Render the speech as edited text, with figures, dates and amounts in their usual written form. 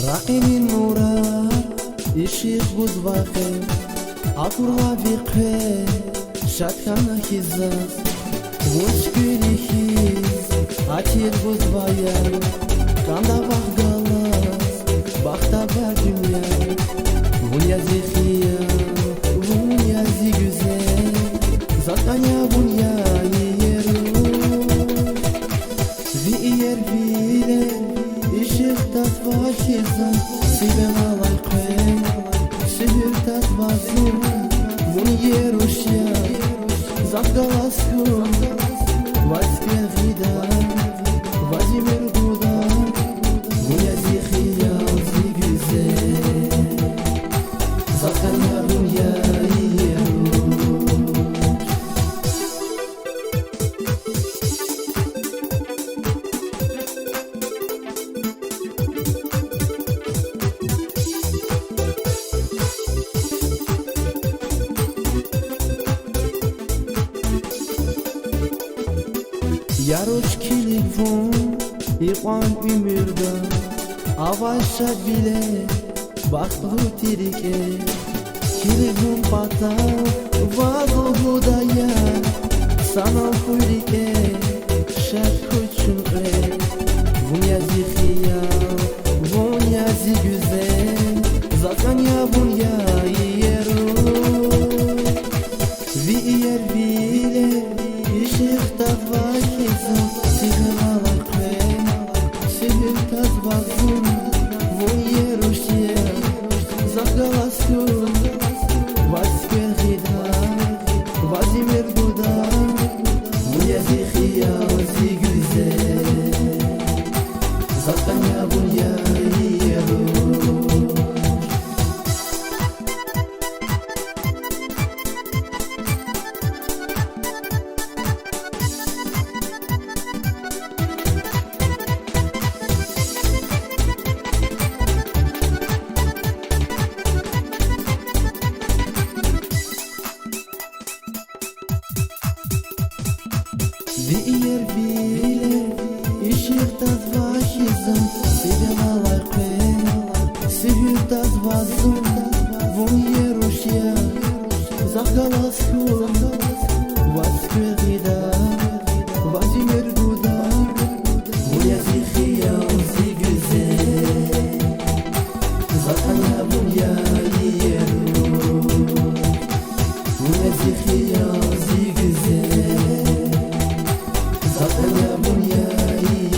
Raqinin murar ishik buz vaqe Akurla viqe Shatkana hizaz Voshkiri hiz Atir buz vayan Kanda vaq galas Baxta ba dünya Bunyazi xiyam Bunyazi güzel Zakanya bunyani yeru Vi yer vile Ishik tatva hizan Siben alay qen Sihir tatva zun Bun yerushya Zakdalaskun Vaske vidan Vazimir gudan Bunyazi xiyam zi güzel Zakanya bunyani yeru Yaroç kilifon İqan ümürda Avaşa bile Baxtlu tirike Kilifon pata Vado hudaya Sanal kuyrike Şer kuçun re Bunyazi xiyal Bunyazi güzel Zakanya bunyayi yeru Vi yer bile Ishik tatva hizan Sihir alay qen Sihir tatva zun Vun yerushya Zakdalaskun Vaske gidan Vazimir gudan Bunyazi xiyal zi güzel Zakanya bunyayi yeru Vi yer bile Ishik tatva hizan Siben alay qen Sihir tatva zun Vun yerushya Zakdalaskun Vaske gidan Vazimir gudan Bunyazi xiyal zi güzel Zakanya bunyayi yeru Bunyazi xiyal zi güzel Zakanya bunyayi